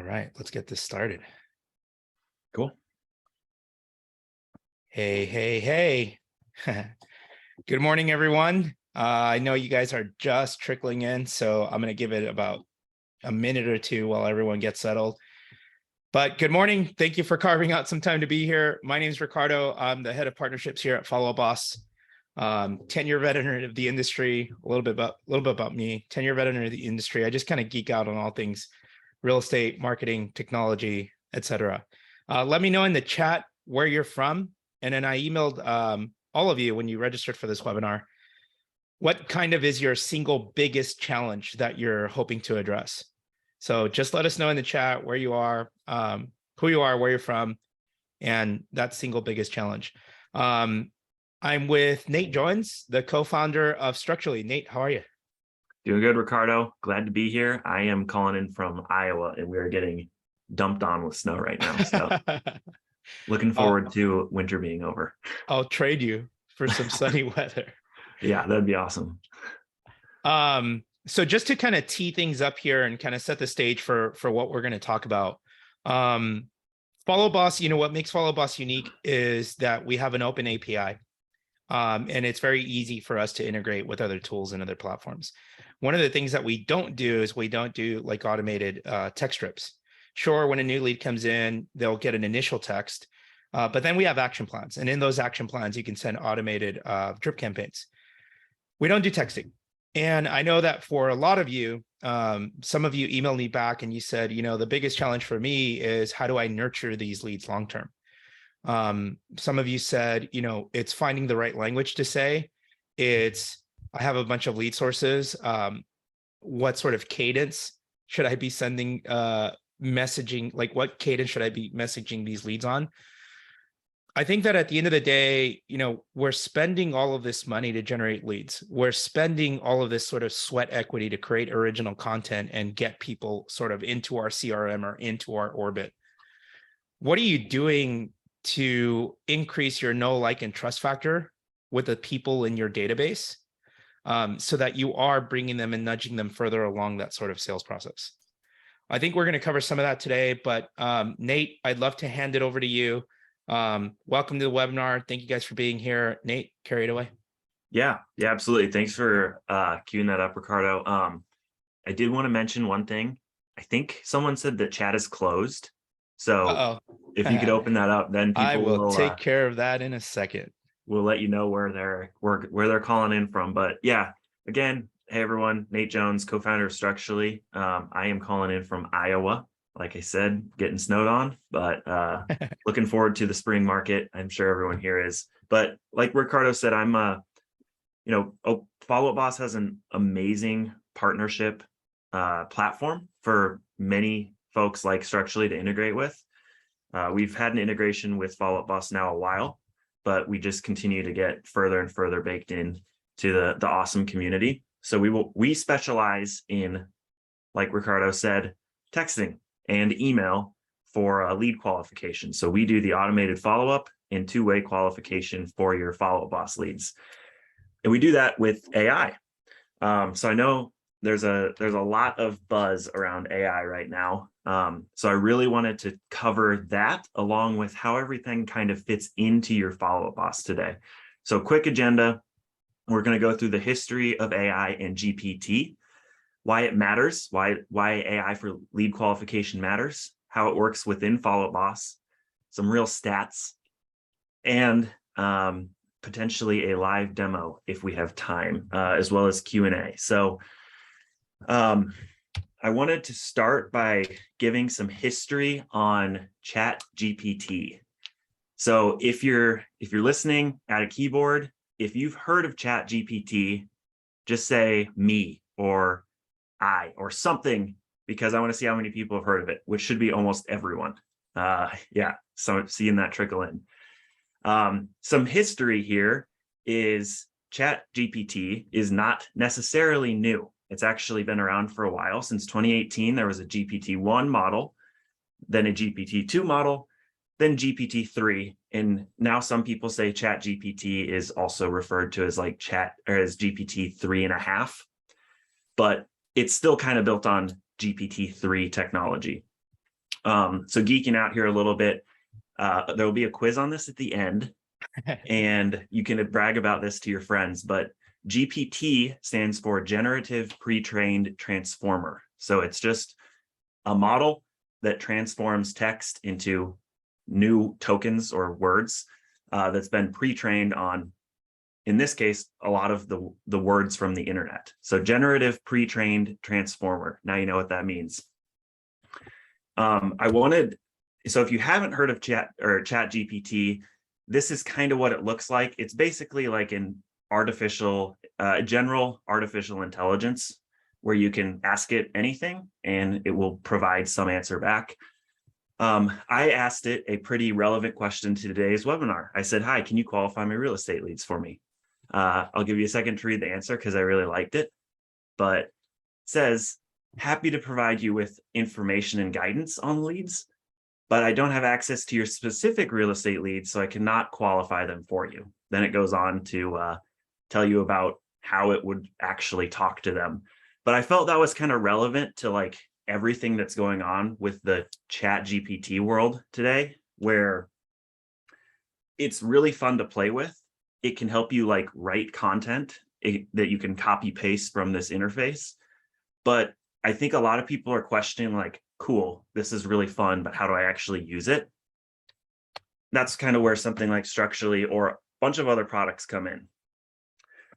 right, let's get this started. Cool. Hey, hey, hey. Good morning, everyone. I know you guys are just trickling in, so I'm going to give it about a minute or two while everyone gets settled. But good morning. Thank you for carving out some time to be here. My name is Ricardo. I'm the head of partnerships here at Follow Boss. 10-year veteran of the industry. A little bit about me. 10-year veteran of the industry. I just kind of geek out on all things real estate, marketing, technology, etc. Let me know in the chat where you're from. And then I emailed all of you when you registered for this webinar, what kind of is your single biggest challenge that you're hoping to address? So just let us know in the chat where you are, who you are, where you're from, and that single biggest challenge. I'm with Nate Joins, the co-founder of Structurally. Nate, how are you? Doing good, Ricardo. Glad to be here. I am calling in from Iowa, and we're getting dumped on with snow right now. So looking forward to winter being over. I'll trade you for some sunny weather. Yeah, that'd be awesome. So just to kind of tee things up here and kind of set the stage for what we're going to talk about. Follow Boss, what makes Follow Boss unique is that we have an open API. And it's very easy for us to integrate with other tools and other platforms. One of the things that we don't do is we don't do like automated text strips. Sure, when a new lead comes in, they'll get an initial text, but then we have action plans. And in those action plans, you can send automated drip campaigns. We don't do texting. And I know that for a lot of you, some of you emailed me back and you said, the biggest challenge for me is how do I nurture these leads long-term? Some of you said, it's finding the right language to say. I have a bunch of lead sources. What sort of cadence should I be sending messaging? Like what cadence should I be messaging these leads on? I think that at the end of the day, we're spending all of this money to generate leads. We're spending all of this sort of sweat equity to create original content and get people sort of into our CRM or into our orbit. What are you doing to increase your know, like, and trust factor with the people in your database so that you are bringing them and nudging them further along that sort of sales process? I think we're going to cover some of that today, but Nate, I'd love to hand it over to you. Welcome to the webinar. Thank you guys for being here. Nate, carry it away. Yeah, absolutely. Thanks for queuing that up, Ricardo. I did want to mention one thing. I think someone said that chat is closed. So if you could open that up, then people I will take care of that in a second. We'll let you know where they're calling in from. But yeah, again, hey everyone, Nate Jones, co-founder of Structurally. I am calling in from Iowa. Like I said, getting snowed on, but looking forward to the spring market. I'm sure everyone here is. But like Ricardo said, I'm Follow Boss has an amazing partnership platform for many folks like Structurally to integrate with. We've had an integration with Follow Boss now a while, but we just continue to get further and further baked in to the awesome community. So we specialize in, like Ricardo said, texting and email for lead qualification. So we do the automated follow-up and two-way qualification for your Follow Boss leads. And we do that with AI. So I know there's a lot of buzz around AI right now. So I really wanted to cover that along with how everything kind of fits into your Follow Boss today. So quick agenda. We're going to go through the history of AI and GPT, why it matters, why AI for lead qualification matters, how it works within Follow Boss, some real stats, and potentially a live demo if we have time, as well as Q&A. So I wanted to start by giving some history on ChatGPT. So if you're listening at a keyboard, if you've heard of ChatGPT, just say me or I or something, because I want to see how many people have heard of it, which should be almost everyone. So seeing that trickle in. Some history here is ChatGPT is not necessarily new. It's actually been around for a while. Since 2018, there was a GPT-1 model, then a GPT-2 model, then GPT-3. And now some people say ChatGPT is also referred to as like as GPT 3.5, but it's still kind of built on GPT-3 technology. So geeking out here a little bit, there will be a quiz on this at the end, and you can brag about this to your friends, but GPT stands for Generative Pre-trained Transformer. So it's just a model that transforms text into new tokens or words that's been pre-trained on, in this case, a lot of the words from the internet. So generative pre-trained transformer. Now you know what that means. So if you haven't heard of ChatGPT, this is kind of what it looks like. It's basically like an general artificial intelligence, where you can ask it anything and it will provide some answer back. I asked it a pretty relevant question to today's webinar. I said, "Hi, can you qualify my real estate leads for me?" I'll give you a second to read the answer because I really liked it. But it says, "Happy to provide you with information and guidance on leads, but I don't have access to your specific real estate leads, so I cannot qualify them for you." Then it goes on to tell you about how it would actually talk to them. But I felt that was kind of relevant to like everything that's going on with the ChatGPT world today, where it's really fun to play with. It can help you like write content that you can copy paste from this interface. But I think a lot of people are questioning like, cool, this is really fun, but how do I actually use it? That's kind of where something like Structurally or a bunch of other products come in.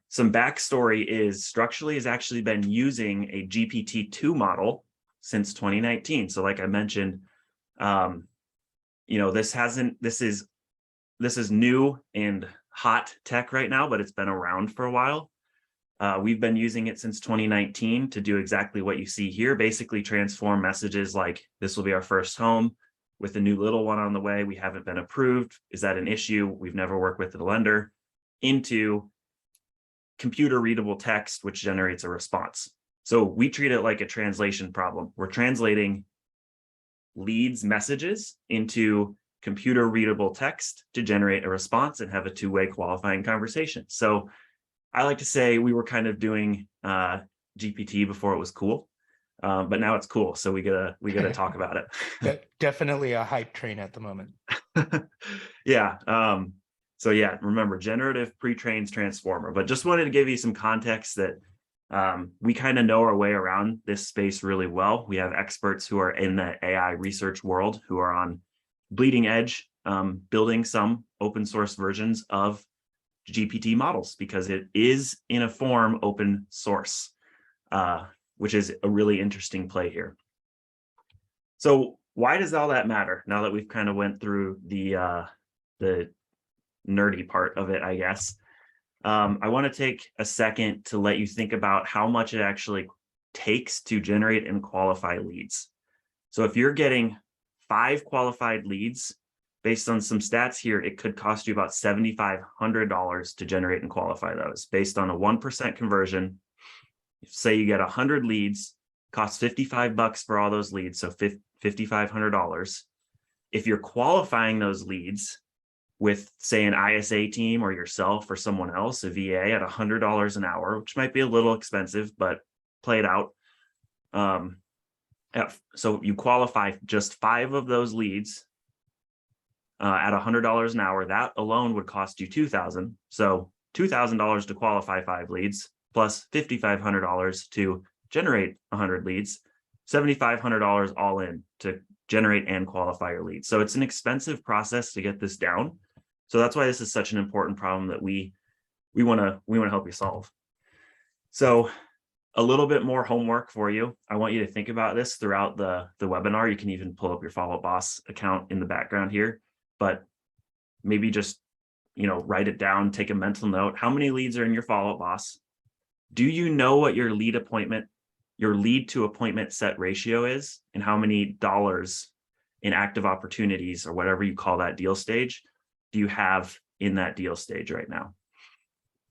Some backstory is Structurally has actually been using a GPT-2 model since 2019. So like I mentioned, this is new and hot tech right now, but it's been around for a while. We've been using it since 2019 to do exactly what you see here, basically transform messages like, "This will be our first home with a new little one on the way. We haven't been approved. Is that an issue? We've never worked with the lender," into computer readable text, which generates a response. So we treat it like a translation problem. We're translating leads messages into computer readable text to generate a response and have a two-way qualifying conversation. So I like to say we were kind of doing GPT before it was cool, but now it's cool. So we gotta talk about it. Definitely a hype train at the moment. Yeah. So yeah, remember, generative pre-trained transformer. But just wanted to give you some context that we kind of know our way around this space really well. We have experts who are in the AI research world who are on bleeding edge, building some open source versions of GPT models because it is in a form open source, which is a really interesting play here. So why does all that matter now that we've kind of went through the nerdy part of it, I guess? I want to take a second to let you think about how much it actually takes to generate and qualify leads. So if you're getting 5 qualified leads, based on some stats here, it could cost you about $7,500 to generate and qualify those based on a 1% conversion. Say you get 100 leads, costs $55 for all those leads, so $5,500. If you're qualifying those leads with, say, an ISA team or yourself or someone else, a VA, at $100 an hour, which might be a little expensive, but play it out. So you qualify just 5 of those leads at $100 an hour. That alone would cost you $2,000. So $2,000 to qualify 5 leads plus $5,500 to generate 100 leads, $7,500 all in to generate and qualify your leads. So it's an expensive process to get this down. So that's why this is such an important problem that we want to help you solve. So a little bit more homework for you. I want you to think about this throughout the webinar. You can even pull up your Follow Up Boss account in the background here, but maybe just, write it down, take a mental note. How many leads are in your Follow Up Boss? Do you know what your lead to appointment set ratio is, and how many dollars in active opportunities or whatever you call that deal stage do you have in that deal stage right now?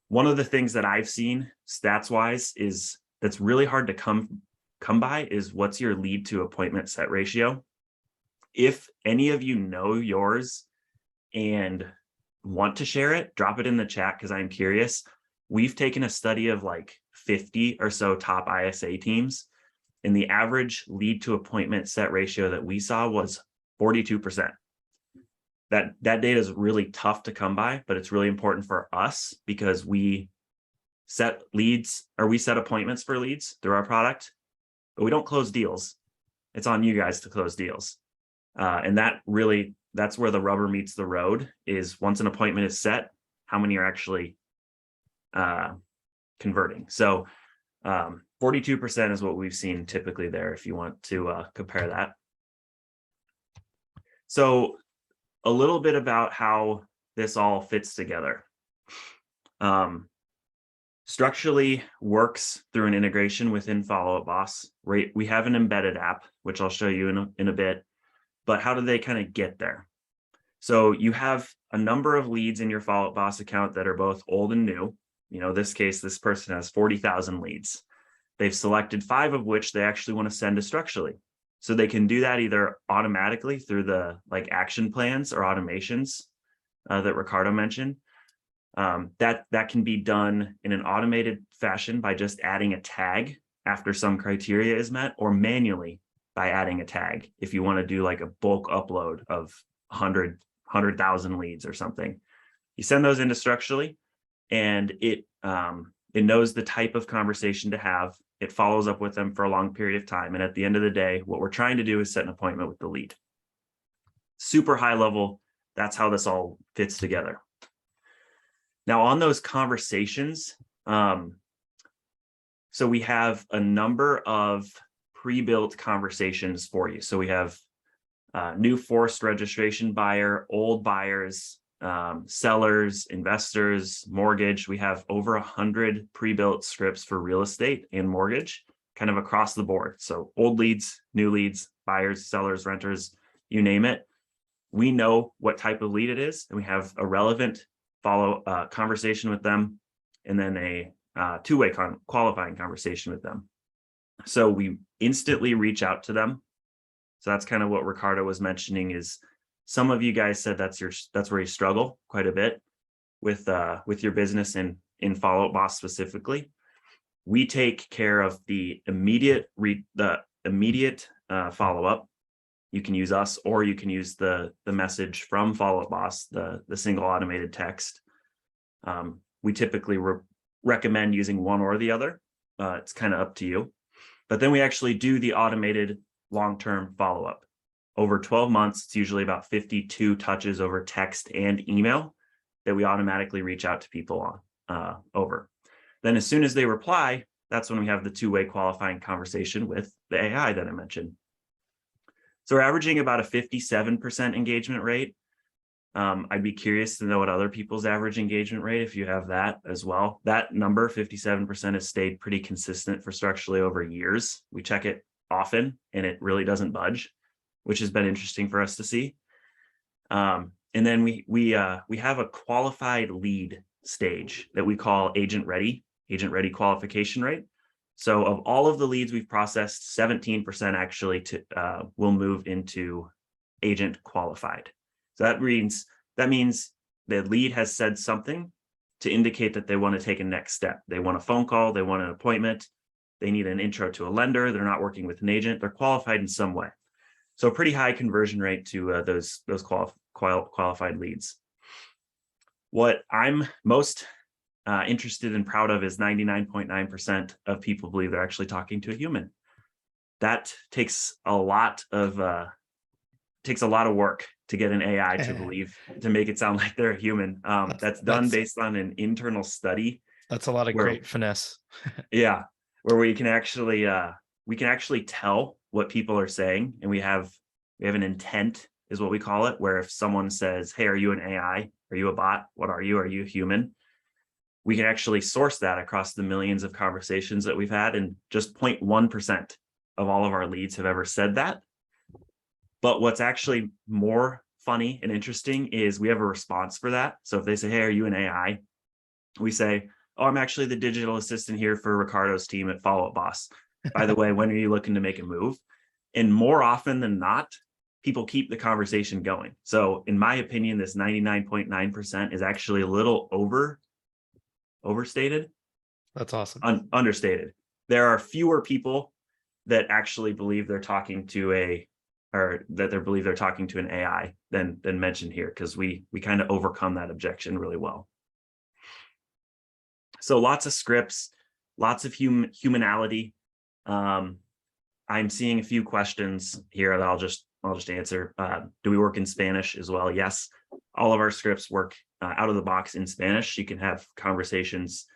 One of the things that I've seen stats wise is that's really hard to come by is what's your lead to appointment set ratio. If any of you know yours and want to share it, drop it in the chat because I'm curious. We've taken a study of like 50 or so top ISA teams, And the average lead to appointment set ratio that we saw was 42%. That data is really tough to come by, but it's really important for us because we set leads, or we set appointments for leads through our product, but we don't close deals. It's on you guys to close deals. And that's where the rubber meets the road, is once an appointment is set, how many are actually converting. So 42% is what we've seen typically there, if you want to compare that. So a little bit about how this all fits together. Structurally works through an integration within Follow Up Boss. We have an embedded app, which I'll show you in a bit, but how do they kind of get there? So you have a number of leads in your Follow Up Boss account that are both old and new. You know, this case, this person has 40,000 leads. They've selected 5 of which they actually want to send to Structurally. So they can do that either automatically through the action plans or automations that Ricardo mentioned. That can be done in an automated fashion by just adding a tag after some criteria is met, or manually by adding a tag if you want to do a bulk upload of 100,000 leads or something. You send those into Structurally, and it knows the type of conversation to have. It follows up with them for a long period of time. And at the end of the day, what we're trying to do is set an appointment with the lead. Super high level, that's how this all fits together. Now on those conversations, so we have a number of pre-built conversations for you. So we have new forced registration buyer, old buyers, sellers, investors, mortgage. We have over 100 pre-built scripts for real estate and mortgage, kind of across the board. So old leads, new leads, buyers, sellers, renters, you name it. We know what type of lead it is, and we have a relevant conversation with them, and then a two-way qualifying conversation with them. So we instantly reach out to them. So that's kind of what Ricardo was mentioning, is some of you guys said that's where you struggle quite a bit with your business and in Follow Up Boss specifically. We take care of the immediate follow-up. You can use us, or you can use the message from Follow Up Boss, the single automated text. We typically recommend using one or the other. It's kind of up to you. But then we actually do the automated long-term follow-up. Over 12 months, it's usually about 52 touches over text and email that we automatically reach out to people on over. Then as soon as they reply, that's when we have the two-way qualifying conversation with the AI that I mentioned. So we're averaging about a 57% engagement rate. I'd be curious to know what other people's average engagement rate, if you have that as well. That number, 57%, has stayed pretty consistent for Structurally over years. We check it often, and it really doesn't budge, which has been interesting for us to see. And then we have a qualified lead stage that we call agent ready qualification rate. So of all of the leads we've processed, 17% actually will move into agent qualified. So that means the lead has said something to indicate that they want to take a next step. They want a phone call, they want an appointment, they need an intro to a lender, they're not working with an agent, they're qualified in some way. So a pretty high conversion rate to those qualified leads. What I'm most interested and proud of is 99.9% of people believe they're actually talking to a human. That takes a lot of work to get an AI to make it sound like they're a human. That's done based on an internal study. That's a lot of great finesse. Yeah, where we can actually tell what people are saying, and we have an intent, is what we call it, where if someone says, "Hey, are you an AI? Are you a bot? What are you? Are you a human?" We can actually source that across the millions of conversations that we've had, and just 0.1% of all of our leads have ever said that. But what's actually more funny and interesting is we have a response for that. So if they say, "Hey, are you an AI?" we say, "Oh, I'm actually the digital assistant here for Ricardo's team at Follow Up Boss. By the way, when are you looking to make a move?" And more often than not, people keep the conversation going. So in my opinion, this 99.9% is actually a little overstated. That's awesome. Understated. There are fewer people that actually believe they're talking to an AI than mentioned here, because we kind of overcome that objection really well. So lots of scripts, lots of humanality. I'm seeing a few questions here that I'll just answer. Do we work in Spanish as well? Yes, all of our scripts work out of the box in Spanish. You can have conversations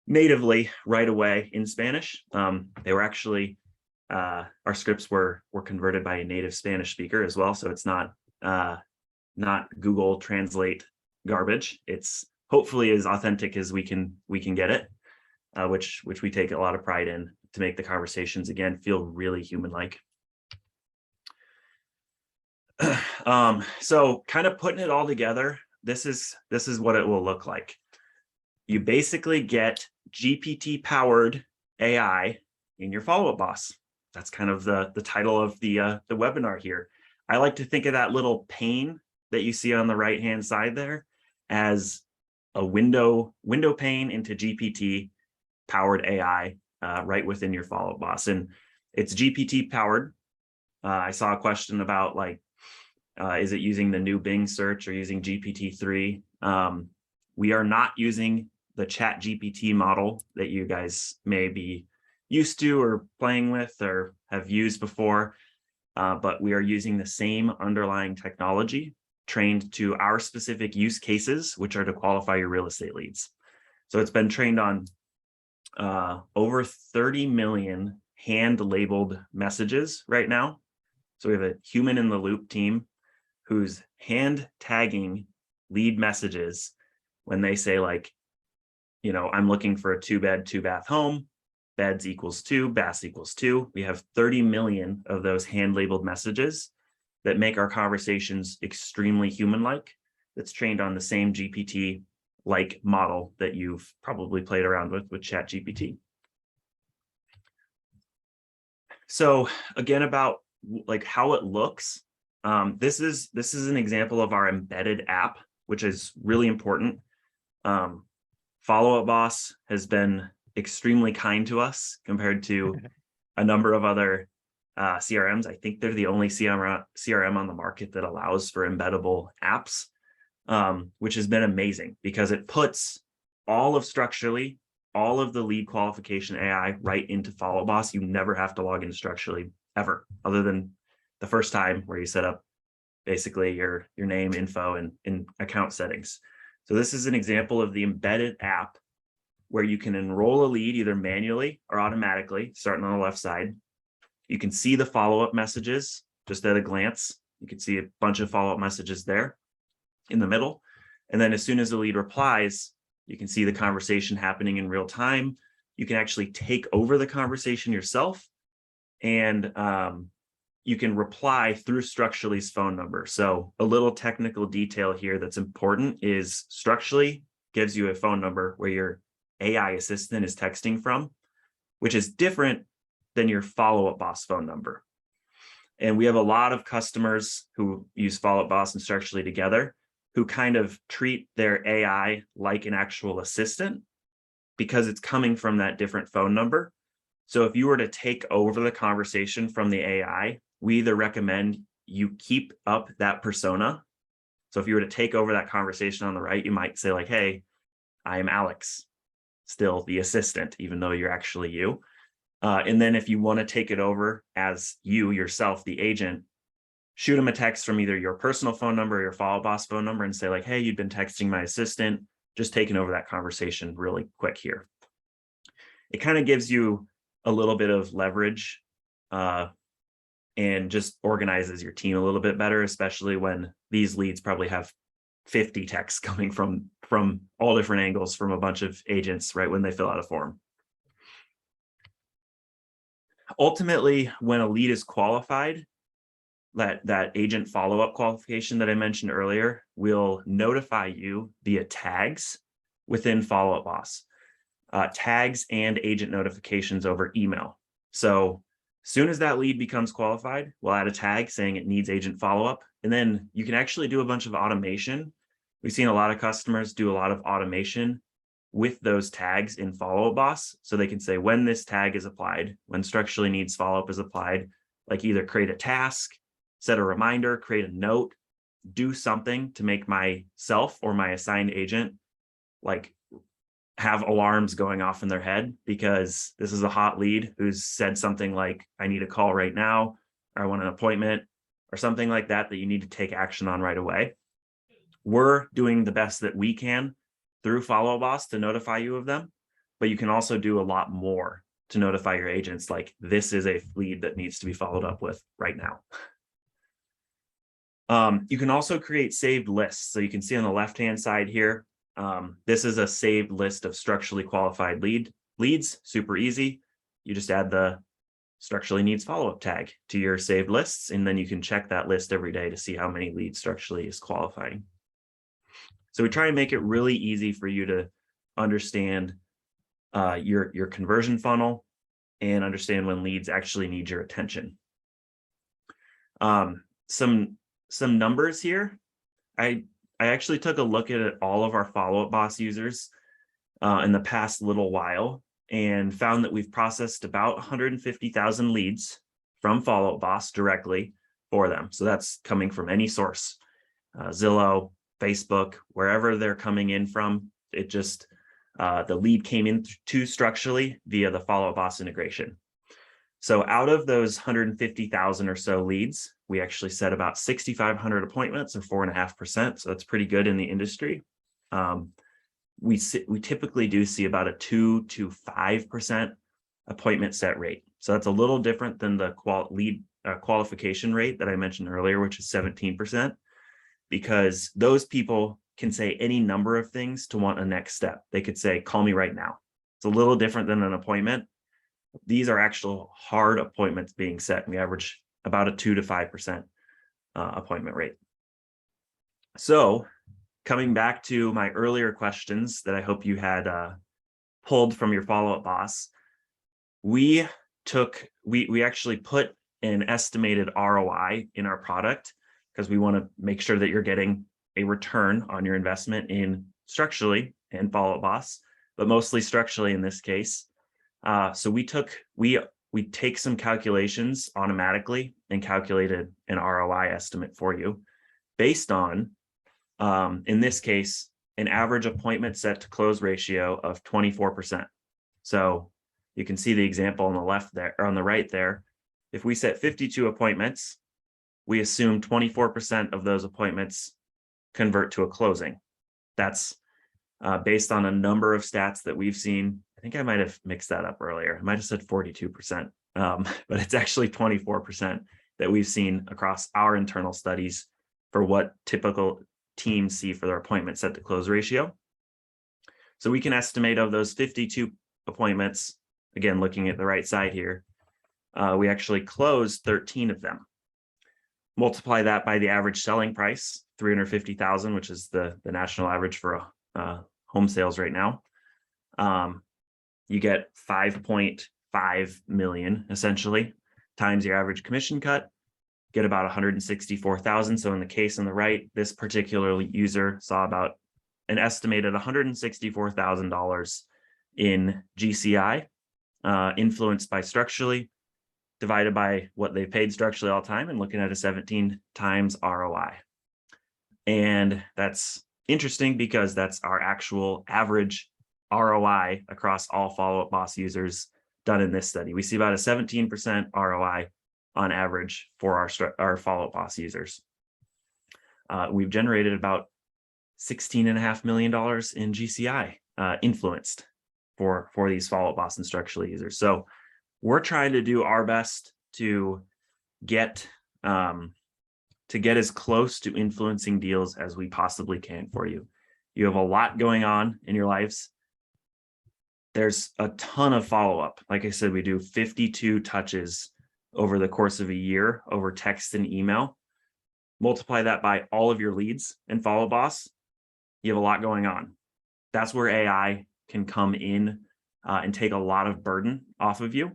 natively right away in Spanish. They were actually our scripts were converted by a native Spanish speaker as well, so it's not Google Translate garbage. It's hopefully as authentic as we can get it, which we take a lot of pride in, to make the conversations again feel really human-like. So kind of putting it all together, this is what it will look like. You basically get GPT powered AI in your follow-up boss. That's kind of the title of the webinar here. I like to think of that little pane that you see on the right hand side there as a window pane into GPT powered AI right within your follow-up boss. And it's GPT powered. I saw a question about like, is it using the new Bing search or using GPT-3? We are not using the ChatGPT model that you guys may be used to or playing with or have used before, but we are using the same underlying technology trained to our specific use cases, which are to qualify your real estate leads. So it's been trained on over 30 million hand-labeled messages right now. So we have a human in the loop team who's hand tagging lead messages when they say like, you know, I'm looking for a 2-bed, 2-bath home, beds equals 2, baths equals 2. We have 30 million of those hand labeled messages that make our conversations extremely human-like. That's trained on the same GPT-like model that you've probably played around with ChatGPT. So again, about like how it looks, this is an example of our embedded app, which is really important. Follow-Up Boss has been extremely kind to us compared to a number of other CRMs. I think they're the only CRM on the market that allows for embeddable apps, which has been amazing because it puts all of Structurally, all of the lead qualification AI right into Follow-Up Boss. You never have to log into Structurally ever, other than the first time where you set up basically your name, info, and account settings. So this is an example of the embedded app where you can enroll a lead either manually or automatically, starting on the left side. You can see the follow-up messages just at a glance. You can see a bunch of follow-up messages there in the middle. And then as soon as the lead replies, you can see the conversation happening in real time. You can actually take over the conversation yourself, and you can reply through Structurally's phone number. So a little technical detail here that's important is Structurally gives you a phone number where your AI assistant is texting from, which is different than your Follow-Up Boss phone number. And we have a lot of customers who use Follow-Up Boss and Structurally together who kind of treat their AI like an actual assistant because it's coming from that different phone number. So if you were to take over the conversation from the AI, we either recommend you keep up that persona. So if you were to take over that conversation on the right, you might say like, hey, I am Alex, still the assistant, even though you're actually you. And then if you want to take it over as you yourself, the agent, shoot them a text from either your personal phone number or your Follow-Up Boss phone number and say like, hey, you've been texting my assistant, just taking over that conversation really quick here. It kind of gives you a little bit of leverage and just organizes your team a little bit better, especially when these leads probably have 50 texts coming from all different angles from a bunch of agents right when they fill out a form. Ultimately, when a lead is qualified, that agent follow-up qualification that I mentioned earlier will notify you via tags within Follow-Up Boss, tags and agent notifications over email. So as soon as that lead becomes qualified, we'll add a tag saying it needs agent follow-up, and then you can actually do a bunch of automation. We've seen a lot of customers do a lot of automation with those tags in Follow Up Boss. So they can say when this tag is applied, when structurally needs follow-up is applied, like either create a task, set a reminder, create a note, do something to make myself or my assigned agent like have alarms going off in their head, because this is a hot lead who's said something like, I need a call right now, or I want an appointment, or something like that you need to take action on right away. We're doing the best that we can through Follow Boss to notify you of them, but you can also do a lot more to notify your agents, like this is a lead that needs to be followed up with right now. You can also create saved lists. So you can see on the left-hand side here, this is a saved list of structurally qualified leads, super easy. You just add the structurally needs follow-up tag to your saved lists, and then you can check that list every day to see how many leads structurally is qualifying. So we try and make it really easy for you to understand your conversion funnel and understand when leads actually need your attention. Some numbers here. I actually took a look at all of our Follow Up Boss users in the past little while and found that we've processed about 150,000 leads from Follow Up Boss directly for them. So that's coming from any source, Zillow, Facebook, wherever they're coming in from. It just, the lead came in to structurally via the Follow Up Boss integration. So out of those 150,000 or so leads, we actually set about 6,500 appointments, or 4.5%. So that's pretty good in the industry. We typically do see about a 2 to 5% appointment set rate. So that's a little different than the lead qualification rate that I mentioned earlier, which is 17%, because those people can say any number of things to want a next step. They could say, call me right now. It's a little different than an appointment. These are actual hard appointments being set. We average about a 2 to 5% appointment rate. So coming back to my earlier questions that I hope you had pulled from your Follow-Up Boss, we actually put an estimated ROI in our product, because we want to make sure that you're getting a return on your investment in structurally and Follow-Up Boss, but mostly structurally in this case. So we take some calculations automatically and calculated an ROI estimate for you based on, in this case, an average appointment set to close ratio of 24%. So you can see the example on the left there, or on the right there. If we set 52 appointments, we assume 24% of those appointments convert to a closing. That's based on a number of stats that we've seen. I think I might have mixed that up earlier. I might have said 42%, but it's actually 24% that we've seen across our internal studies for what typical teams see for their appointment set to close ratio. So we can estimate of those 52 appointments, again, looking at the right side here, we actually closed 13 of them. Multiply that by the average selling price, 350,000, which is the national average for home sales right now. You get 5.5 million essentially times your average commission cut, get about 164,000. So in the case on the right, this particular user saw about an estimated $164,000 in GCI, influenced by structurally, divided by what they paid structurally all the time, and looking at a 17 times ROI. And that's interesting because that's our actual average ROI across all Follow-Up Boss users done in this study. We see about a 17% ROI on average for our Follow-Up Boss users. We've generated about $16.5 million in GCI influenced for these Follow-Up Boss and structurally users. So we're trying to do our best to get as close to influencing deals as we possibly can for you. You have a lot going on in your lives. There's a ton of follow-up. Like I said, we do 52 touches over the course of a year over text and email. Multiply that by all of your leads and Follow Boss. You have a lot going on. That's where AI can come in and take a lot of burden off of you.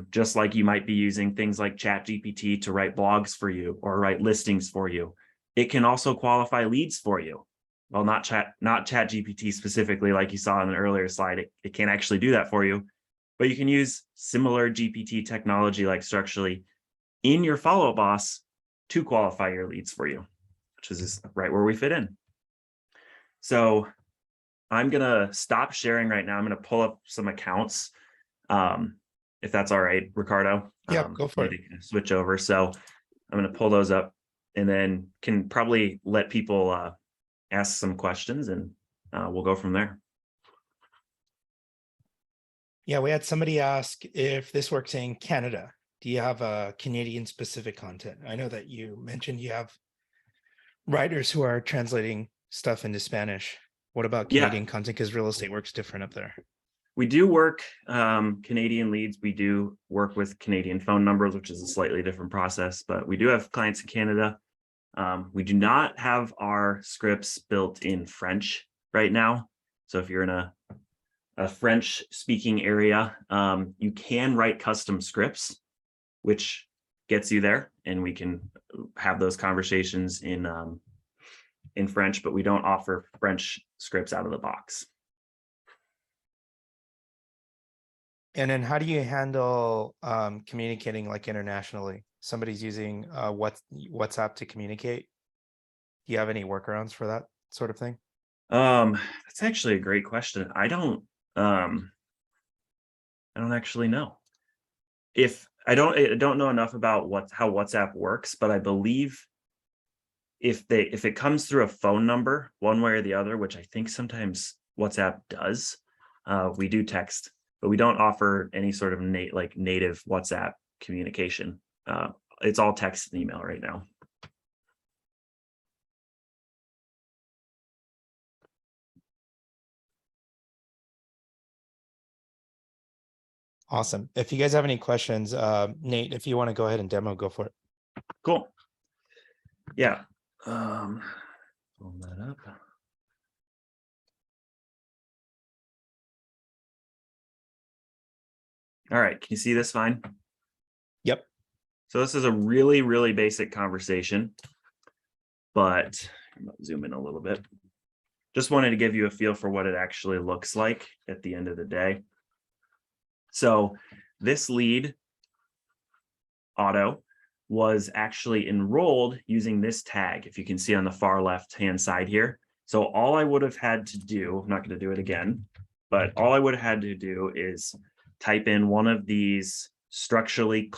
Just like you might be using things like ChatGPT to write blogs for you or write listings for you. It can also qualify leads for you. well, not ChatGPT specifically, like you saw in an earlier slide, it can't actually do that for you, but you can use similar GPT technology like Structurally in your Follow Up Boss to qualify your leads for you, which is just right where we fit in. So I'm going to stop sharing right now. I'm going to pull up some accounts. If that's all right, Ricardo. Yeah, go for it. Switch over. So I'm going to pull those up and then can probably let people ask some questions, and we'll go from there. Yeah, we had somebody ask if this works in Canada. Do you have a Canadian specific content? I know that you mentioned you have writers who are translating stuff into Spanish. What about Canadian content? Because real estate works different up there. We do work Canadian leads. We do work with Canadian phone numbers, which is a slightly different process, but we do have clients in Canada. We do not have our scripts built in French right now. So if you're in a French speaking area, you can write custom scripts, which gets you there, and we can have those conversations in French, but we don't offer French scripts out of the box. And then how do you handle communicating like internationally? Somebody's using WhatsApp to communicate. Do you have any workarounds for that sort of thing? That's actually a great question. I don't actually know. I don't know enough about how WhatsApp works, but I believe if it comes through a phone number one way or the other, which I think sometimes WhatsApp does, we do text, but we don't offer any sort of native WhatsApp communication. It's all text and email right now. Awesome. If you guys have any questions, Nate, if you want to go ahead and demo, go for it. Cool. Yeah. Pull that up. All right. Can you see this fine? Yep. So this is a really, really basic conversation, but I'm going to zoom in a little bit. Just wanted to give you a feel for what it actually looks like at the end of the day. So this lead, Otto, was actually enrolled using this tag, if you can see on the far left-hand side here. So all I would have had to do, I'm not going to do it again, but all I would have had to do is type in one of these Structurally :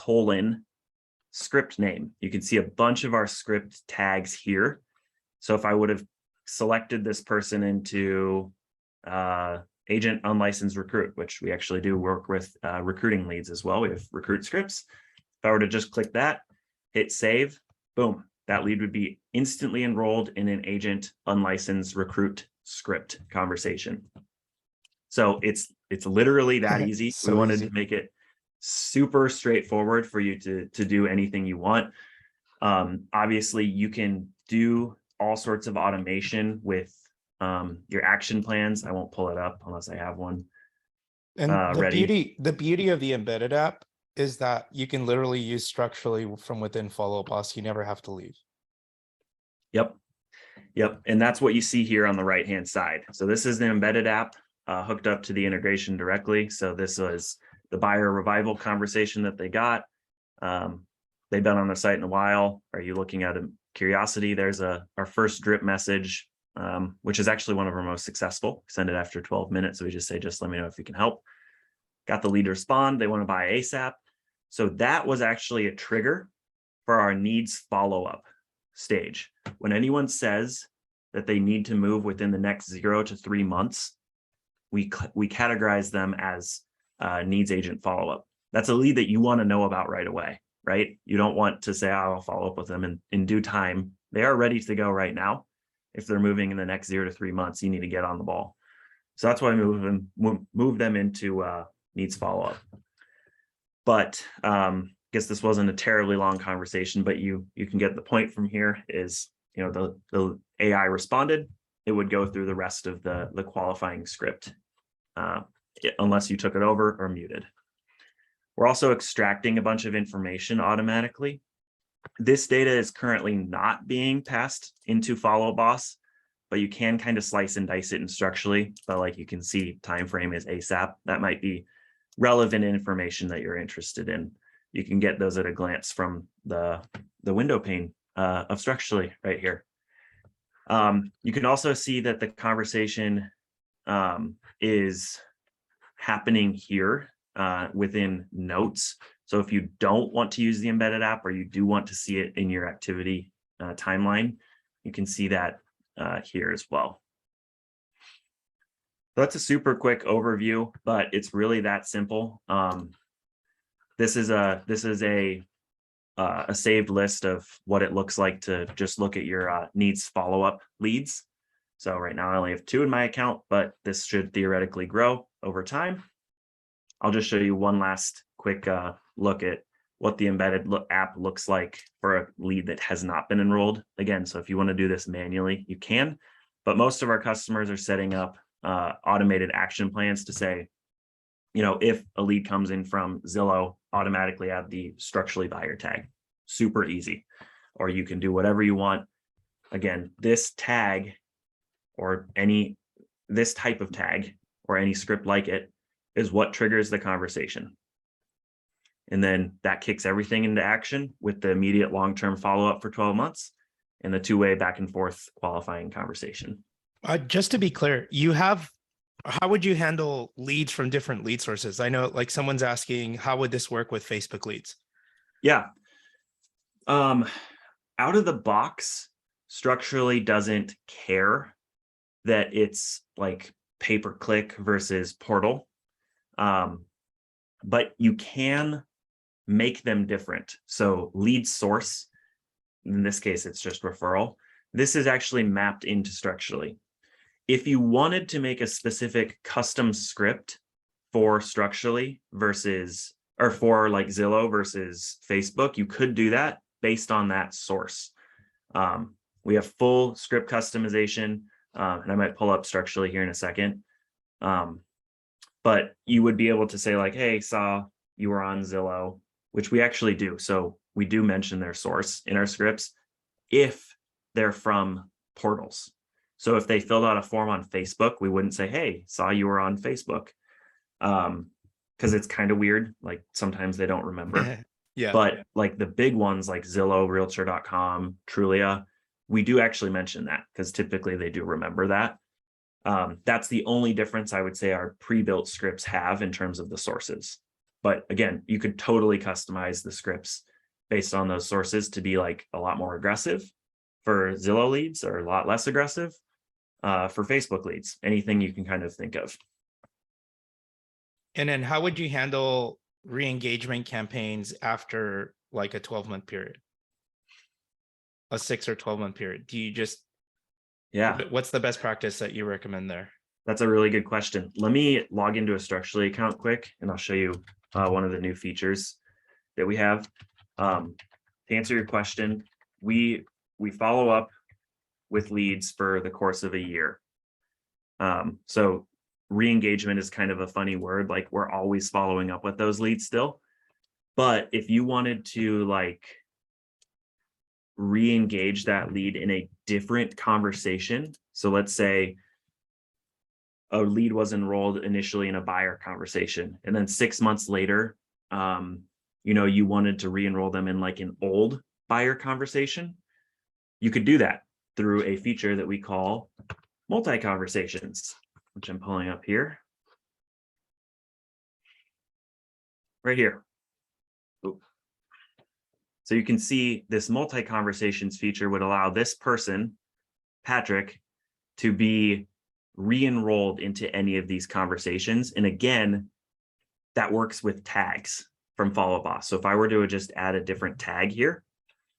script name. You can see a bunch of our script tags here. So if I would have selected this person into agent unlicensed recruit, which we actually do work with recruiting leads as well. We have recruit scripts. If I were to just click that, hit save, boom, that lead would be instantly enrolled in an agent unlicensed recruit script conversation. So it's literally that easy. So we wanted easy to make it super straightforward for you to do anything you want. Obviously, you can do all sorts of automation with your action plans. I won't pull it up unless I have one. And the ready. beauty of the embedded app is that you can literally use Structurally from within Follow Up Boss. You never have to leave. Yep. And that's what you see here on the right-hand side. So this is the embedded app hooked up to the integration directly. So this was the buyer revival conversation that they got. They've been on the site in a while. Are you looking at a curiosity? There's our first drip message, which is actually one of our most successful. Send it after 12 minutes. So we just say, just let me know if you can help. Got the lead to respond. They want to buy ASAP. So that was actually a trigger for our needs follow-up stage. When anyone says that they need to move within the next 0 to 3 months, we categorize them as needs agent follow-up. That's a lead that you want to know about right away, right? You don't want to say, oh, I'll follow up with them in due time. They are ready to go right now. If they're moving in the next 0 to 3 months, you need to get on the ball. So that's why we move them into needs follow-up. But I guess this wasn't a terribly long conversation, but you can get the point from here is, the AI responded, it would go through the rest of the qualifying script, unless you took it over or muted. We're also extracting a bunch of information automatically. This data is currently not being passed into Follow Boss but you can kind of slice and dice it in structurally. But like you can see, time frame is ASAP. That might be relevant information that you're interested in. You can get those at a glance from the window pane of structurally right here. You can also see that the conversation is happening here within notes. So if you don't want to use the embedded app, or you do want to see it in your activity timeline, you can see that here as well. That's a super quick overview, but it's really that simple. This is a saved list of what it looks like to just look at your needs follow-up leads. So right now I only have 2 in my account, but this should theoretically grow over time. I'll just show you one last quick look at what the embedded app looks like for a lead that has not been enrolled. Again, so if you want to do this manually, you can, but most of our customers are setting up automated action plans to say, you know, if a lead comes in from Zillow, automatically add the structurally buyer tag. Super easy. Or you can do whatever you want. Again, this tag or this type of tag or any script like it is what triggers the conversation. And then that kicks everything into action with the immediate long-term follow-up for 12 months and the two-way back and forth qualifying conversation. Just to be clear, how would you handle leads from different lead sources? I know like someone's asking, how would this work with Facebook leads? Yeah. Out of the box, structurally doesn't care that it's like pay-per-click versus portal. But you can make them different. So lead source, in this case, it's just referral. This is actually mapped into structurally. If you wanted to make a specific custom script for structurally versus, or for like Zillow versus Facebook, you could do that based on that source. We have full script customization, and I might pull up structurally here in a second. But you would be able to say like, hey, saw you were on Zillow, which we actually do. So we do mention their source in our scripts if they're from portals. So if they filled out a form on Facebook, we wouldn't say, hey, saw you were on Facebook. Because it's kind of weird. Like sometimes they don't remember. Yeah. But like the big ones like Zillow, Realtor.com, Trulia, we do actually mention that because typically they do remember that. That's the only difference I would say our pre-built scripts have in terms of the sources. But again, you could totally customize the scripts based on those sources to be like a lot more aggressive for Zillow leads or a lot less aggressive for Facebook leads, anything you can kind of think of. And then how would you handle re-engagement campaigns after like a 12-month period? A 6 or 12-month period? Do you just, what's the best practice that you recommend there? That's a really good question. Let me log into a structurally account quick, and I'll show you one of the new features that we have. To answer your question, we follow up with leads for the course of a year. So re-engagement is kind of a funny word, like we're always following up with those leads still. But if you wanted to like re-engage that lead in a different conversation, so let's say a lead was enrolled initially in a buyer conversation, and then 6 months later, you know, you wanted to re-enroll them in like an old buyer conversation, you could do that through a feature that we call multi-conversations, which I'm pulling up here. Right here. Ooh. So you can see this multi-conversations feature would allow this person, Patrick, to be re-enrolled into any of these conversations. And again, that works with tags from Follow Boss. So if I were to just add a different tag here,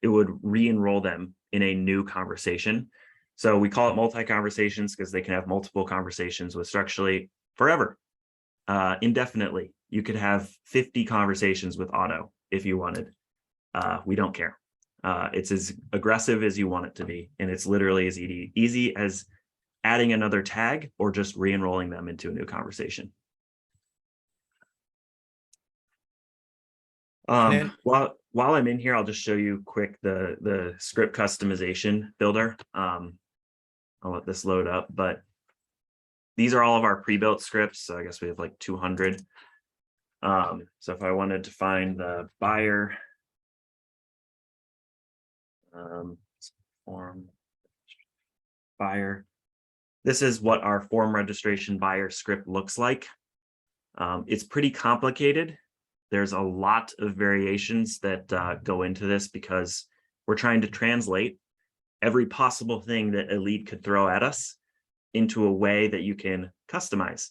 it would re-enroll them in a new conversation. So we call it multi-conversations because they can have multiple conversations with structurally forever, indefinitely. You could have 50 conversations with Auto if you wanted. We don't care. It's as aggressive as you want it to be. And it's literally as easy as adding another tag or just re-enrolling them into a new conversation. While I'm in here, I'll just show you quick the script customization builder. I'll let this load up, but these are all of our pre-built scripts. So I guess we have like 200. So if I wanted to find the buyer, form buyer, this is what our form registration buyer script looks like. It's pretty complicated. There's a lot of variations that go into this because we're trying to translate every possible thing that a lead could throw at us into a way that you can customize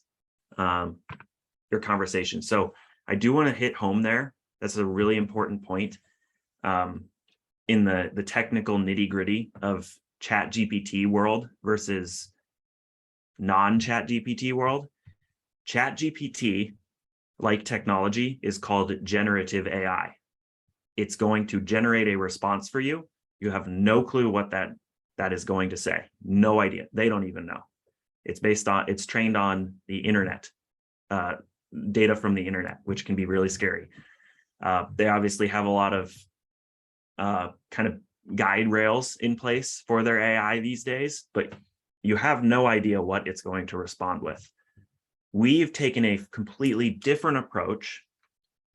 your conversation. So I do want to hit home there. That's a really important point in the technical nitty-gritty of ChatGPT world versus non-ChatGPT world. ChatGPT, like technology, is called generative AI. It's going to generate a response for you. You have no clue what that is going to say. No idea. They don't even know. It's trained on the internet, data from the internet, which can be really scary. They obviously have a lot of kind of guide rails in place for their AI these days, but you have no idea what it's going to respond with. We've taken a completely different approach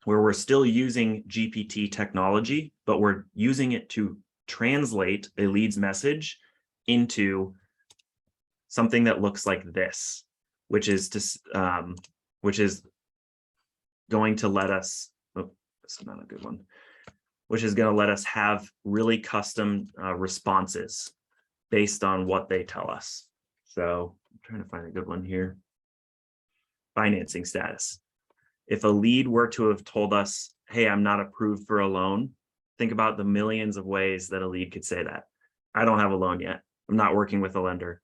where we're still using GPT technology, but we're using it to translate a lead's message into something that looks like this, which is going to let us, oh, this is not a good one, which is going to let us have really custom responses based on what they tell us. So I'm trying to find a good one here. Financing status. If a lead were to have told us, hey, I'm not approved for a loan, think about the millions of ways that a lead could say that. I don't have a loan yet. I'm not working with a lender.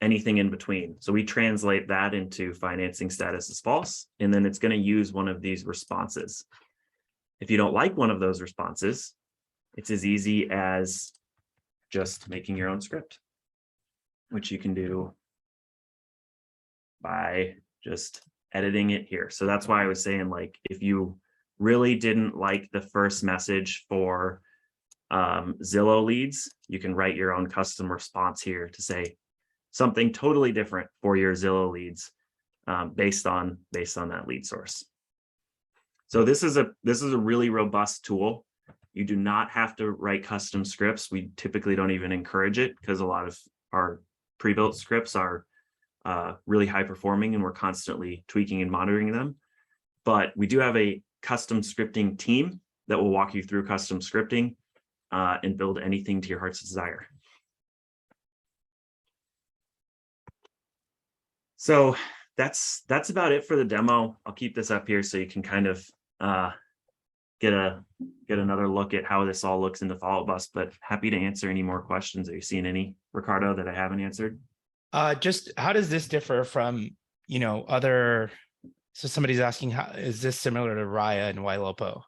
Anything in between. So we translate that into financing status is false, and then it's going to use one of these responses. If you don't like one of those responses, it's as easy as just making your own script, which you can do by just editing it here. So that's why I was saying, like, if you really didn't like the first message for Zillow leads, you can write your own custom response here to say something totally different for your Zillow leads based on that lead source. So this is a really robust tool. You do not have to write custom scripts. We typically don't even encourage it because a lot of our pre-built scripts are really high performing and we're constantly tweaking and monitoring them. But we do have a custom scripting team that will walk you through custom scripting and build anything to your heart's desire. So that's about it for the demo. I'll keep this up here so you can kind of get another look at how this all looks in the Follow Up Bus, but happy to answer any more questions. Are you seeing any, Ricardo, that I haven't answered? Just how does this differ from, other, so somebody's asking, how is this similar to Raya and Ylopo?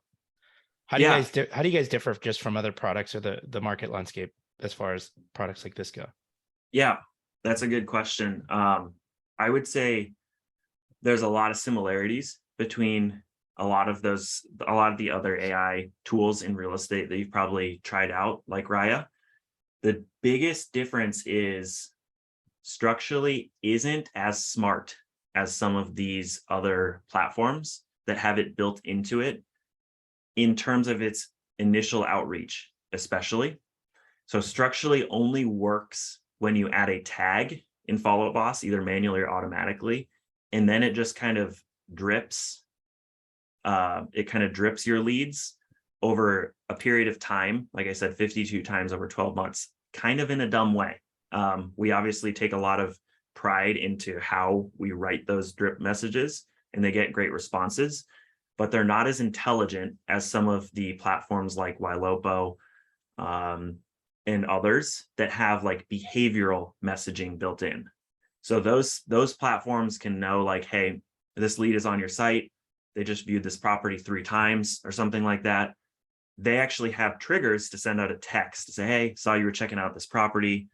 How do you guys differ just from other products or the market landscape as far as products like this go? Yeah, that's a good question. I would say there's a lot of similarities between a lot of the other AI tools in real estate that you've probably tried out, like Raya. The biggest difference is structurally isn't as smart as some of these other platforms that have it built into it in terms of its initial outreach, especially. So structurally only works when you add a tag in Follow Up Boss, either manually or automatically, and then it just kind of drips. It kind of drips your leads over a period of time, like I said, 52 times over 12 months, kind of in a dumb way. We obviously take a lot of pride into how we write those drip messages, and they get great responses, but they're not as intelligent as some of the platforms like Ylopo and others that have like behavioral messaging built in. So those platforms can know, like, hey, this lead is on your site. They just viewed this property 3 times or something like that. They actually have triggers to send out a text to say, hey, saw you were checking out this property,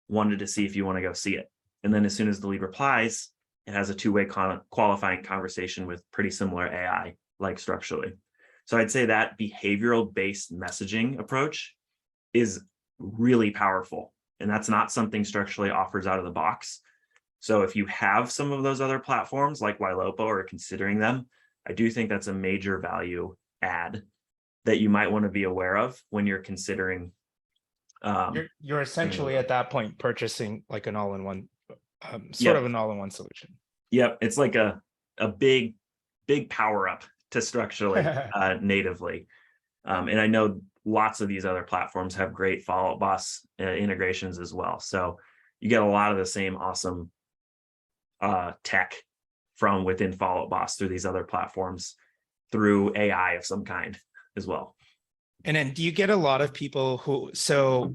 wanted to see if you want to go see it. And then as soon as the lead replies, it has a 2-way qualifying conversation with pretty similar AI, like structurally. So I'd say that behavioral based messaging approach is really powerful and that's not something Structurally offers out of the box. So if you have some of those other platforms like Ylopo or considering them, I do think that's a major value add that you might want to be aware of when you're considering. You're essentially at that point purchasing like an all-in-one, sort Yep. of an all-in-one solution. Yep, it's like a big power up to Structurally natively. And I know lots of these other platforms have great Follow Up Boss integrations as well. So you get a lot of the same awesome tech from within Follow Up Boss through these other platforms through AI of some kind as well. And then do you get a lot of people who, so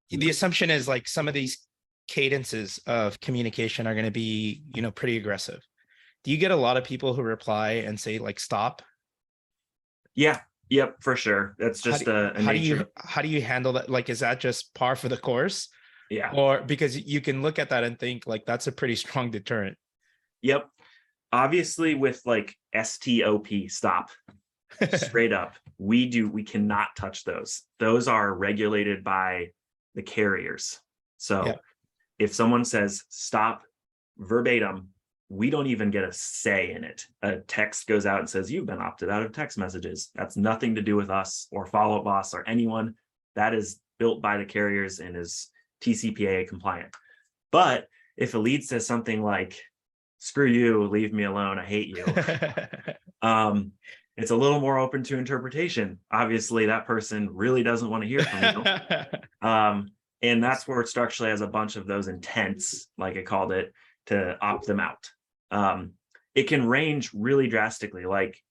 the assumption is like some of these cadences of communication are going to be, pretty aggressive. Do you get a lot of people who reply and say like, stop? Yeah. Yep, for sure. That's just a nature. How do you handle that? Like, is that just par for the course? Yeah. Or because you can look at that and think like, that's a pretty strong deterrent. Yep. Obviously with like STOP, stop, straight up, we cannot touch those. Those are regulated by the carriers. So if someone says stop verbatim, we don't even get a say in it. A text goes out and says, you've been opted out of text messages. That's nothing to do with us or Follow Up Boss or anyone. That is built by the carriers and is TCPA compliant. But if a lead says something like, screw you, leave me alone, I hate you, it's a little more open to interpretation. Obviously, that person really doesn't want to hear from you. And that's where it Structurally has a bunch of those intents, like I called it, to opt them out. It can range really drastically, like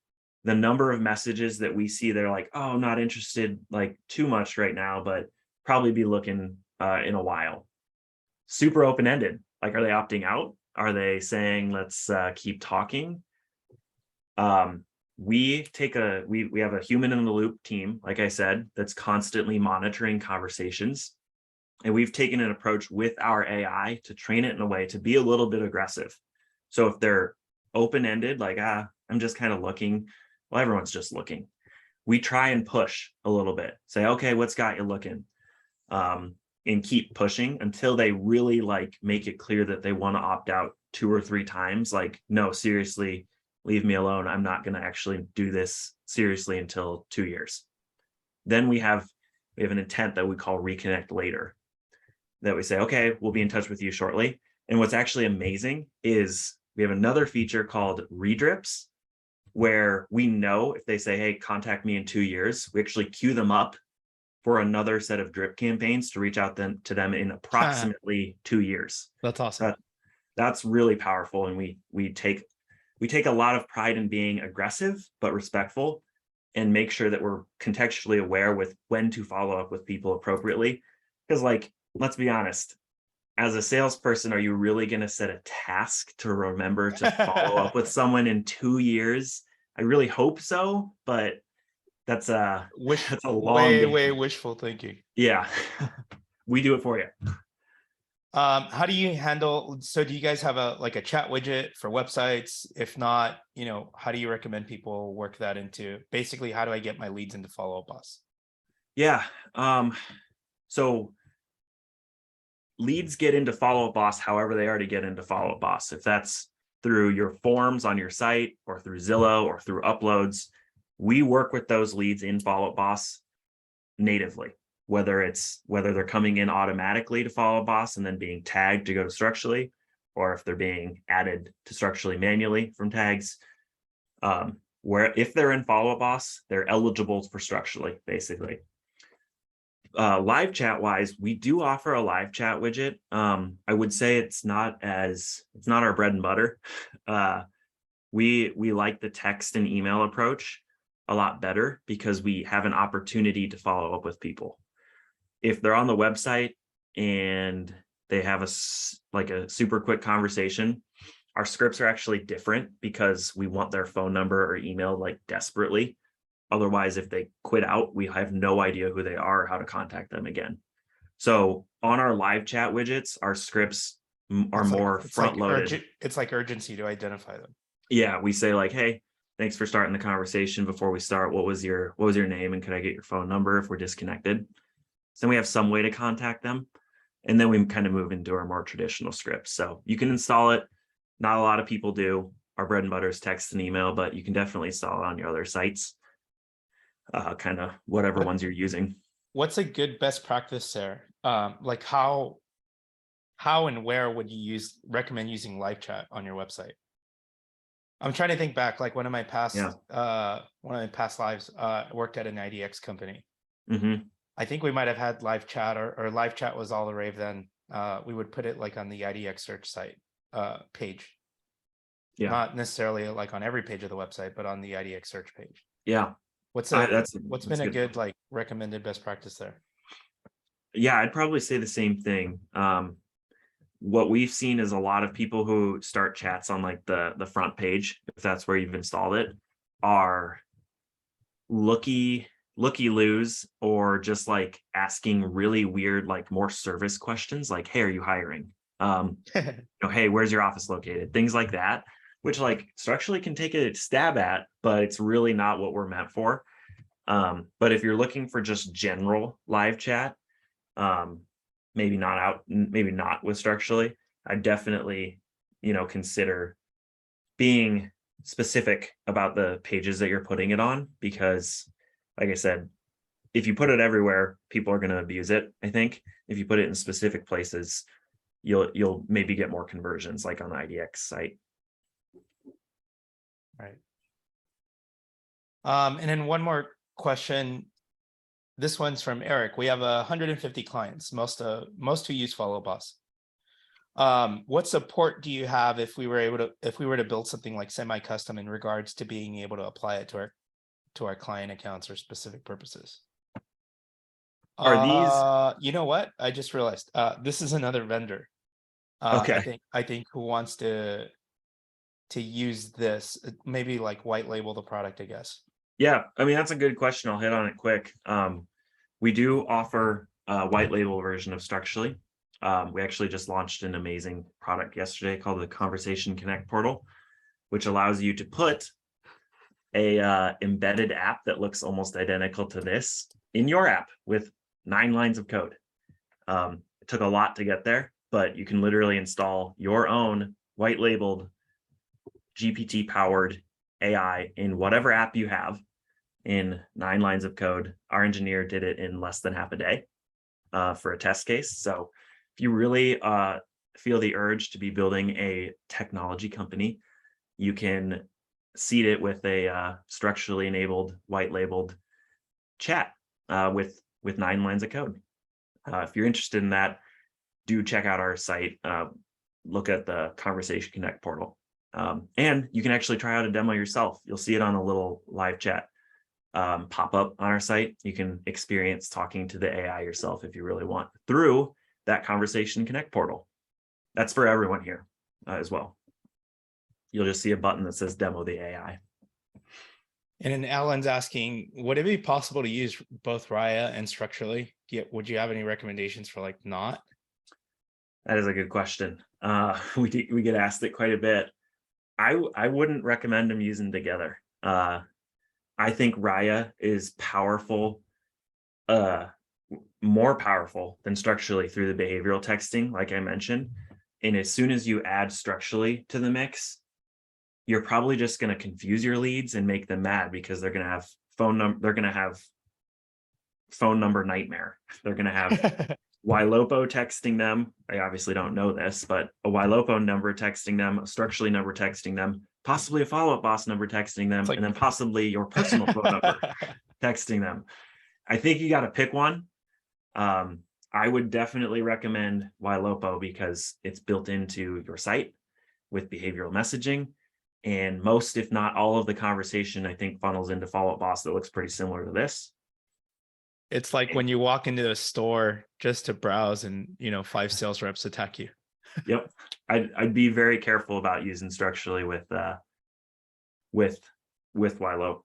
the number of messages that we see, they're like, oh, not interested like too much right now, but probably be looking in a while. Super open-ended. Like, are they opting out? Are they saying, let's keep talking? We have a human in the loop team, like I said, that's constantly monitoring conversations. And we've taken an approach with our AI to train it in a way to be a little bit aggressive. So if they're open-ended, like, I'm just kind of looking, well, everyone's just looking. We try and push a little bit, say, okay, what's got you looking? And keep pushing until they really like make it clear that they want to opt out 2 or 3 times. Like, no, seriously, leave me alone. I'm not going to actually do this seriously until 2 years. Then we have an intent that we call reconnect later, that we say, okay, we'll be in touch with you shortly. And what's actually amazing is we have another feature called redrips, where we know if they say, hey, contact me in 2 years, we actually queue them up for another set of drip campaigns to reach out to them in approximately 2 years. That's awesome. That's really powerful. And we take a lot of pride in being aggressive, but respectful, and make sure that we're contextually aware with when to follow up with people appropriately. Because, like, let's be honest, as a salesperson, are you really going to set a task to remember to follow up with someone in 2 years? I really hope so, but that's a long way wishful thinking. Yeah. We do it for you. How do you handle, so do you guys have a chat widget for websites? If not, how do you recommend people work that into? Basically, how do I get my leads into Follow Up Boss? Yeah. So leads get into Follow Up Boss however they already get into Follow Up Boss. If that's through your forms on your site or through Zillow or through uploads, we work with those leads in Follow Up Boss natively, whether they're coming in automatically to Follow Up Boss and then being tagged to go to Structurally, or if they're being added to Structurally manually from tags. Where if they're in Follow Up Boss, they're eligible for Structurally, basically. Live chat wise, we do offer a live chat widget. I would say it's not our bread and butter. We like the text and email approach a lot better because we have an opportunity to follow up with people. If they're on the website and they have a super quick conversation, our scripts are actually different because we want their phone number or email like desperately. Otherwise, if they quit out, we have no idea who they are or how to contact them again. So on our live chat widgets, our scripts are more front loaded. It's like urgency to identify them. Yeah, we say like, hey, thanks for starting the conversation. Before we start, what was your name and could I get your phone number if we're disconnected? So then we have some way to contact them. And then we kind of move into our more traditional scripts. So you can install it. Not a lot of people do. Our bread and butter is text and email, but you can definitely install it on your other sites, kind of whatever ones you're using. What's a good best practice there? Like how and where would you recommend using live chat on your website? I'm trying to think back, like one of my past lives, I worked at an IDX company. Mm-hmm. I think we might have had live chat, or live chat was all the rave then. We would put it like on the IDX search site page. Yeah. Not necessarily like on every page of the website, but on the IDX search page. Yeah. What's That's been a good point. like recommended best practice there? Yeah, I'd probably say the same thing. What we've seen is a lot of people who start chats on like the front page, if that's where you've installed it, are looky-loos, or just like asking really weird, like more service questions, like, hey, are you hiring? Hey, where's your office located? Things like that, which like structurally can take a stab at, but it's really not what we're meant for. But if you're looking for just general live chat, maybe not with structurally, I definitely, consider being specific about the pages that you're putting it on, because like I said, if you put it everywhere, people are going to abuse it. I think if you put it in specific places, you'll maybe get more conversions, like on the IDX site. Right. And then one more question. This one's from Eric. We have 150 clients, most who use Follow Boss. What support do you have if we were to build something like semi-custom in regards to being able to apply it to our client accounts or specific purposes? Are these You know what? I just realized this is another vendor. okay? I think who wants to use this, maybe like white label the product, I guess. Yeah, I mean, that's a good question. I'll hit on it quick. We do offer a white label version of Structurally. We actually just launched an amazing product yesterday called the Conversation Connect portal, which allows you to put a embedded app that looks almost identical to this in your app with 9 lines of code. It took a lot to get there, but you can literally install your own white labeled GPT powered AI in whatever app you have in 9 lines of code. Our engineer did it in less than half a day for a test case. So if you really feel the urge to be building a technology company, you can seed it with a structurally enabled, white labeled chat with 9 lines of code. If you're interested in that, do check out our site. Look at the Conversation Connect portal. And you can actually try out a demo yourself. You'll see it on a little live chat pop up on our site. You can experience talking to the AI yourself if you really want through that Conversation Connect portal. That's for everyone here as well. You'll just see a button that says demo the AI. And then Alan's asking, would it be possible to use both Raya and Structurally? Would you have any recommendations for like not? That is a good question. We get asked it quite a bit. I wouldn't recommend them using together. I think Raya is powerful, more powerful than Structurally through the behavioral texting, like I mentioned. And as soon as you add Structurally to the mix, you're probably just going to confuse your leads and make them mad, because they're going to have phone number nightmare. They're going to have Ylopo texting them. I obviously don't know this, but a Ylopo number texting them, a Structurally number texting them, possibly a Follow Up Boss number texting them, and then possibly your personal phone number texting them. I think you got to pick one. I would definitely recommend Ylopo because it's built into your site with behavioral messaging. And most, if not all of the conversation, I think funnels into Follow Up Boss that looks pretty similar to this. It's like when you walk into a store just to browse and 5 sales reps attack you. Yep. I'd be very careful about using Structurally with Ylopo. With Ylopo.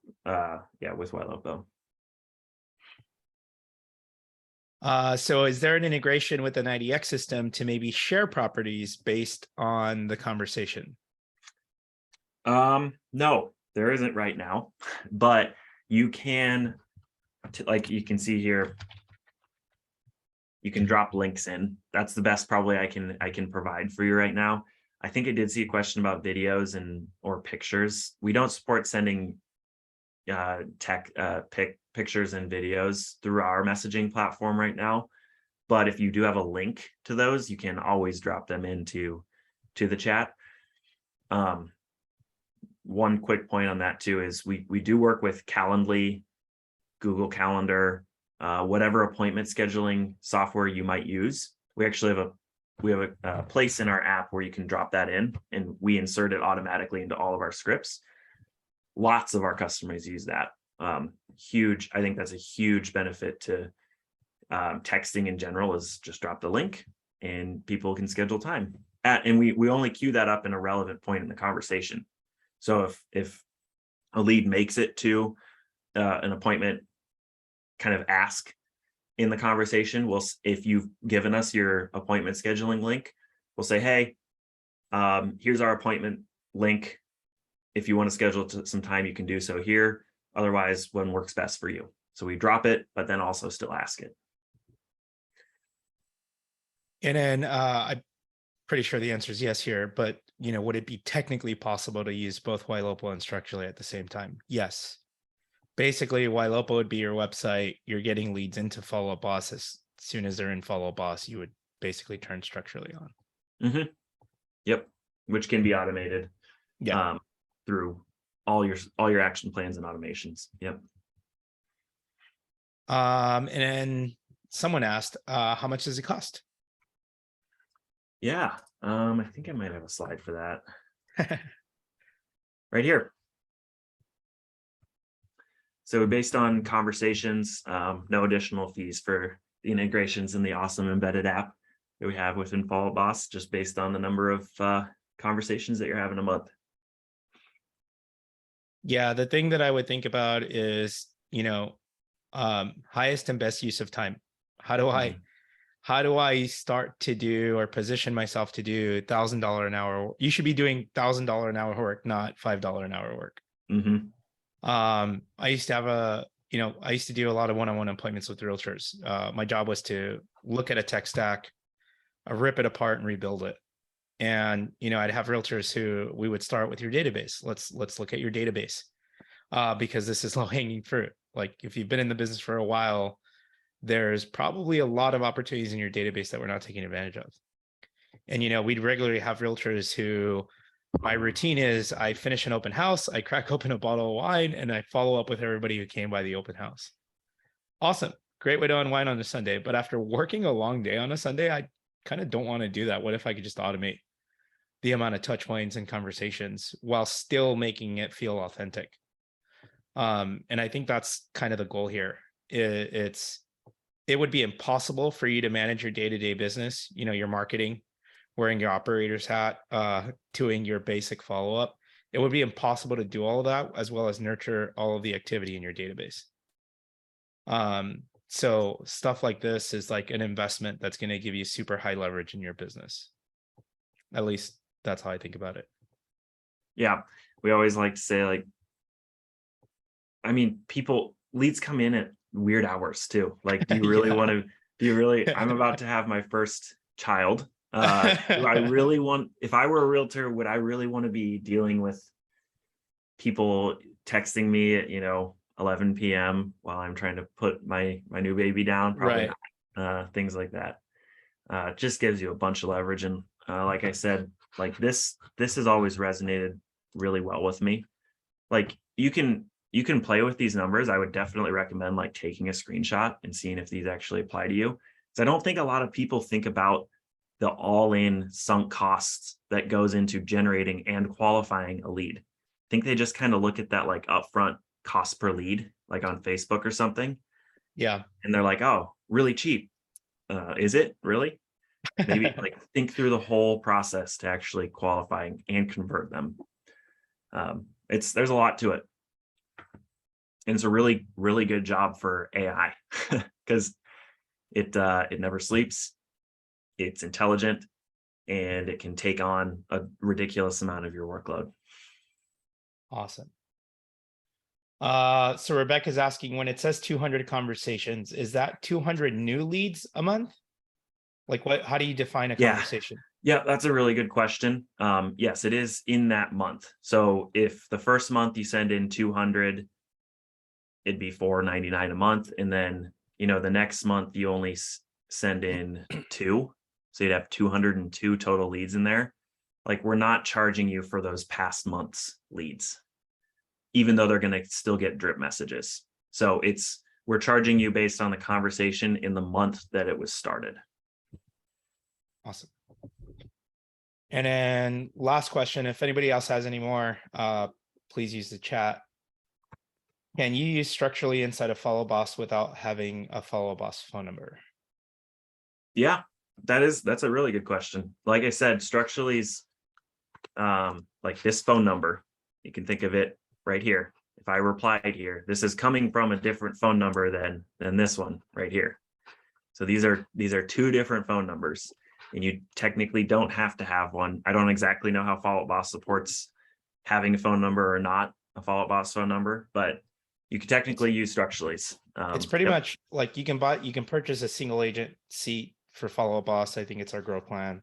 So is there an integration with an IDX system to maybe share properties based on the conversation? No, there isn't right now, but you can, like you can see here, You can drop links in. That's the best probably I can provide for you right now. I think I did see a question about videos or pictures. We don't support sending pictures and videos through our messaging platform right now. But if you do have a link to those, you can always drop them into the chat. One quick point on that too is we do work with Calendly, Google Calendar, whatever appointment scheduling software you might use. We actually have a place in our app where you can drop that in, and we insert it automatically into all of our scripts. Lots of our customers use that. Huge. I think that's a huge benefit to texting in general, is just drop the link and people can schedule time. And we only queue that up in a relevant point in the conversation. So if a lead makes it to an appointment kind of ask in the conversation, if you've given us your appointment scheduling link, we'll say, hey, here's our appointment link. If you want to schedule some time, you can do so here. Otherwise, when works best for you. So we drop it, but then also still ask it. And then I'm pretty sure the answer is yes here, but would it be technically possible to use both YLOPO and Structurally at the same time? Yes. Basically, YLOPO would be your website. You're getting leads into Follow Up Boss. As soon as they're in Follow Up Boss, you would basically turn Structurally on. Mm-hmm. Yep. Which can be automated. Yeah. Through all your action plans and automations. Yep. And then someone asked, how much does it cost? Yeah. I think I might have a slide for that. Right here. So based on conversations, no additional fees for the integrations in the awesome embedded app that we have within Follow Up Boss, just based on the number of conversations that you're having a month. Yeah, the thing that I would think about is, highest and best use of time. How do I start to do or position myself to do $1,000 an hour? You should be doing $1,000 an hour work, not $5 an hour work. Mm-hmm. I used to have I used to do a lot of one-on-one appointments with realtors. My job was to look at a tech stack, rip it apart and rebuild it. And, I'd have realtors who we would start with your database. Let's look at your database because this is low hanging fruit. Like if you've been in the business for a while, there's probably a lot of opportunities in your database that we're not taking advantage of. And, we'd regularly have realtors who my routine is I finish an open house, I crack open a bottle of wine, and I follow up with everybody who came by the open house. Awesome. Great way to unwind on a Sunday. But after working a long day on a Sunday, I kind of don't want to do that. What if I could just automate the amount of touch points and conversations while still making it feel authentic? And I think that's kind of the goal here. It would be impossible for you to manage your day-to-day business, your marketing, wearing your operator's hat, doing your basic follow-up. It would be impossible to do all of that as well as nurture all of the activity in your database. So stuff like this is like an investment that's going to give you super high leverage in your business. At least that's how I think about it. Yeah. We always like to say, leads come in at weird hours too. Like, do you really want to, I'm about to have my first child. Do I really want, if I were a realtor, would I really want to be dealing with people texting me at, 11 p.m. while I'm trying to put my new baby down? Probably right. Not. Things like that. Just gives you a bunch of leverage. And like I said, like this has always resonated really well with me. Like you can play with these numbers. I would definitely recommend like taking a screenshot and seeing if these actually apply to you. Because I don't think a lot of people think about the all-in sunk costs that goes into generating and qualifying a lead. I think they just kind of look at that like upfront cost per lead, like on Facebook or something. Yeah. And they're like, oh, really cheap. Is it really? Maybe like think through the whole process to actually qualify and convert them. There's a lot to it. And it's a really, really good job for AI because it never sleeps. It's intelligent and it can take on a ridiculous amount of your workload. Awesome. So Rebecca's asking, when it says 200 conversations, is that 200 new leads a month Like how do you define a Yeah. conversation? Yeah, that's a really good question. Yes, it is in that month. So if the first month you send in 200, it'd be $4.99 a month. And then, the next month you only send in 2. So you'd have 202 total leads in there. Like, we're not charging you for those past months leads, even though they're going to still get drip messages. So we're charging you based on the conversation in the month that it was started. Awesome. And then last question, if anybody else has any more, please use the chat. Can you use Structurally inside of Follow Boss without having a Follow Boss phone number? Yeah, that's a really good question. Like I said, Structurally's like this phone number, you can think of it right here. If I replied here, this is coming from a different phone number than this one right here. So these are 2 different phone numbers, and you technically don't have to have one. I don't exactly know how Follow Boss supports having a phone number or not a Follow Boss phone number, but you can technically use Structurally's. It's pretty much like you can purchase a single agent seat for Follow Boss. I think it's our growth plan.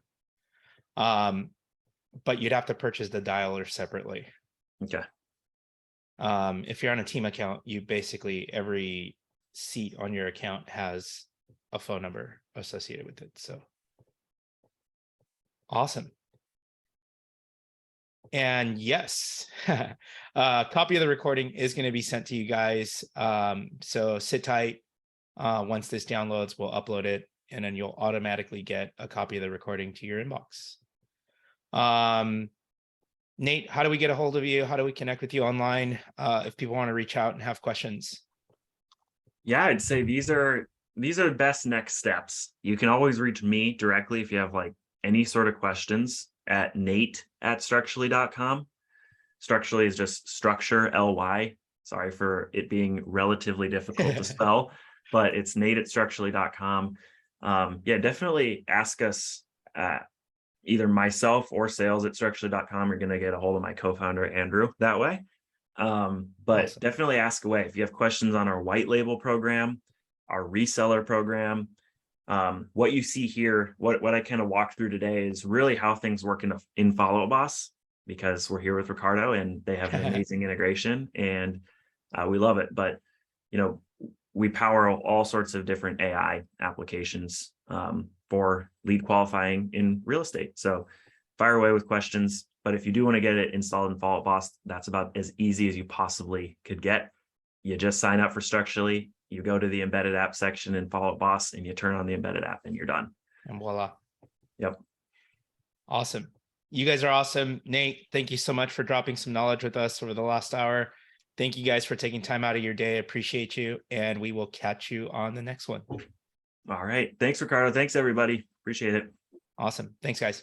But you'd have to purchase the dialer separately. Okay. If you're on a team account, you basically every seat on your account has a phone number associated with it. So awesome. And yes, a copy of the recording is going to be sent to you guys. So sit tight. Once this downloads, we'll upload it, and then you'll automatically get a copy of the recording to your inbox. Nate, how do we get a hold of you? How do we connect with you online if people want to reach out and have questions? Yeah, I'd say these are the best next steps. You can always reach me directly if you have like any sort of questions at nate@structurally.com. Structurally is just structure, LY. Sorry for it being relatively difficult to spell, but it's nate@structurally.com. Yeah, definitely ask us. Either myself or sales@structurally.com are going to get a hold of my co-founder, Andrew, that way. But Awesome. Definitely ask away. If you have questions on our white label program, our reseller program, what you see here, what I kind of walked through today is really how things work in Follow Boss, because we're here with Ricardo and they have an amazing integration, and we love it. But, we power all sorts of different AI applications for lead qualifying in real estate. So fire away with questions. But if you do want to get it installed in Follow Boss, that's about as easy as you possibly could get. You just sign up for Structurally, you go to the embedded app section in Follow Boss, and you turn on the embedded app, and you're done. And voila. Yep. Awesome. You guys are awesome. Nate, thank you so much for dropping some knowledge with us over the last hour. Thank you guys for taking time out of your day. I appreciate you. And we will catch you on the next one. All right. Thanks, Ricardo. Thanks, everybody. Appreciate it. Awesome. Thanks, guys.